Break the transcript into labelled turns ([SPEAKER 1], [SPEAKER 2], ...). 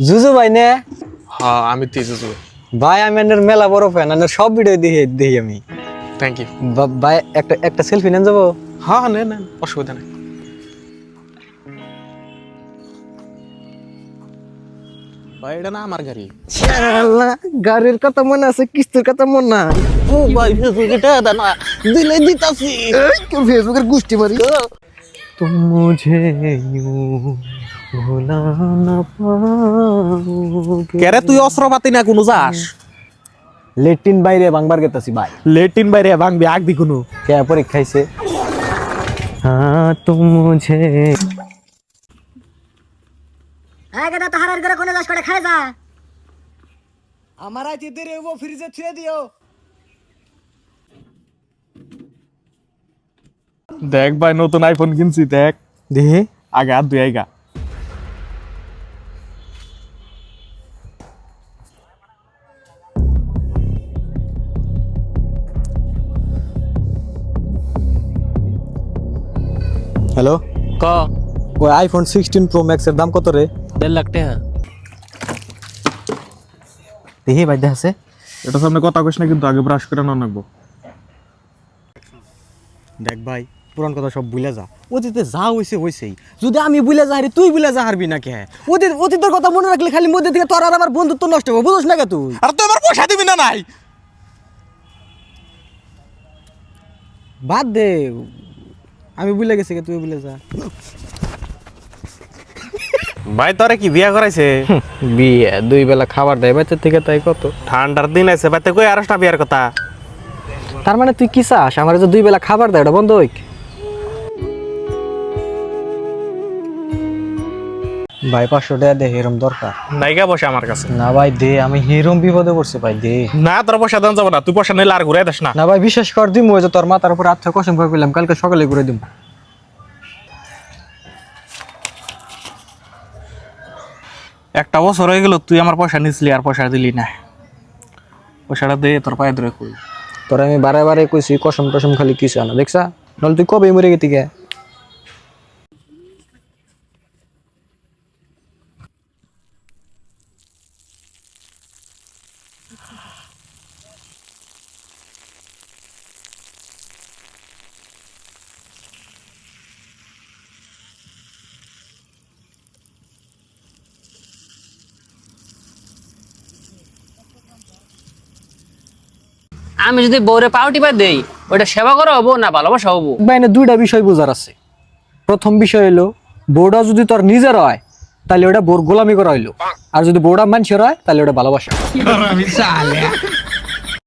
[SPEAKER 1] জুজু ভাই নে?
[SPEAKER 2] হ্যাঁ আমি জুজু
[SPEAKER 1] ভাই আমি আপনার মেলা বড় ফ্যান, আপনার সব ভিডিও দেখি আমি।
[SPEAKER 2] Thank you.
[SPEAKER 1] ভাই একটা সেলফি নেন যাবো?
[SPEAKER 2] হ্যাঁ নেন নেন, অসুবিধা নেই। ভাই এটা না আমার গাড়ি।
[SPEAKER 1] গাড়ির কথা মনে আছে, কিস্তির কথা মনে না।
[SPEAKER 2] ও ভাই ফেসবুকে না দিলে দিতাছি।
[SPEAKER 1] ফেসবুকের গোষ্ঠী মারি। तुम मुझे यूं भुला ना पाओगे।
[SPEAKER 2] কেরে তুই অস্ত্রপাতি না কোনো যাস?
[SPEAKER 1] লেট্রিন বাইরে বাংবার গেতাছি ভাই।
[SPEAKER 2] লেটিন বাইরে ভাঙবি আগবি কোনো?
[SPEAKER 1] কে পরীক্ষাইছে? হ্যাঁ তুম মুঝে।
[SPEAKER 3] হ্যাঁ গেদা তো হারার করে কোনে যাস করে খাই যা।
[SPEAKER 1] আমার আইতে রে ও ফ্রিজে ছুঁয়ে দিও।
[SPEAKER 2] দেখ ভাই নতুন আইফোন কিনছি, দেখ
[SPEAKER 1] দেখি
[SPEAKER 2] আগে আর দুই আইগা।
[SPEAKER 1] হ্যালো,
[SPEAKER 4] ক
[SPEAKER 1] ওই আইফোন 16 প্রো ম্যাক্স এর দাম কত রে?
[SPEAKER 4] 1.5 লাখ টাকা।
[SPEAKER 1] দেখি ভাই দেখাছে।
[SPEAKER 2] এটা সামনে কথা কইস না কিন্তু, আগে ব্রাশ করে না নাকবো।
[SPEAKER 1] দেখ ভাই পুরান কথা সব ভুলে যা, অতীতে যা হইছে হইছেই। যদি আমি ভুলে যা হারি, তুই ভুলে যা হারবি না কে? অতীতের কথা মনে রাখলে খালি মধ্যে থেকে তোর আর আমার বন্ধুত্ব নষ্ট হবে, বুঝছ না কে তুই?
[SPEAKER 2] আর তুই আমার পয়সা দিবি না নাই?
[SPEAKER 1] বাদ দে, আমি ভুলে গেছি কে, তুই ভুলে যা।
[SPEAKER 2] ভাই তোরে কি বিয়া করাইছে?
[SPEAKER 1] বিয়ে 2 বেলা খাবার দেয় বাইতে থেকে, তাই কত?
[SPEAKER 2] ঠান্ডার দিন আছে বাইতে কই আরস না বিয়ার কথা।
[SPEAKER 1] তার মানে তুই কি চাস আমার যে 2 বেলা খাবার দেয় ওটা বন্ধ হইক? ভাই 500 টাকা দে, এরম দরকার।
[SPEAKER 2] নাইগা বসে আমার কাছে।
[SPEAKER 1] না ভাই দে, আমি হিরম বিপদে পড়ছি ভাই, দে।
[SPEAKER 2] না তোর পয়সা দেন যাব না, তুই পয়সা নিলে আর ঘুরে দেস না।
[SPEAKER 1] না ভাই বিশ্বাস কর, দিম ওই যে তোর মাথার উপর আচ্ছা কসম করে পেলাম, কালকে সকালে করে দিম।
[SPEAKER 2] একটা বছর হয়ে গেল তুই আমার পয়সা নিছিলি আর পয়সা দিলি না। পয়সাটা দে, তোর পায়ে ধরে কই।
[SPEAKER 1] তোর আমি বারে বারে কইছি কসম টসম খালি কিছু না, দেখছা? নল তুই কবে মরে গেতি গে?
[SPEAKER 4] আমি যদি বউরে পাউটিবা দেই, ওটা সেবা করা হবো না ভালোবাসা হবো?
[SPEAKER 1] ভাই না, দুইটা বিষয় বোঝার আছে। প্রথম বিষয় হলো, বউটা যদি তোর নিজের হয় তাহলে ওটা বোর গোলামি করা হইলো, আর যদি বউটা মানুষের হয় তাহলে ওটা ভালোবাসা।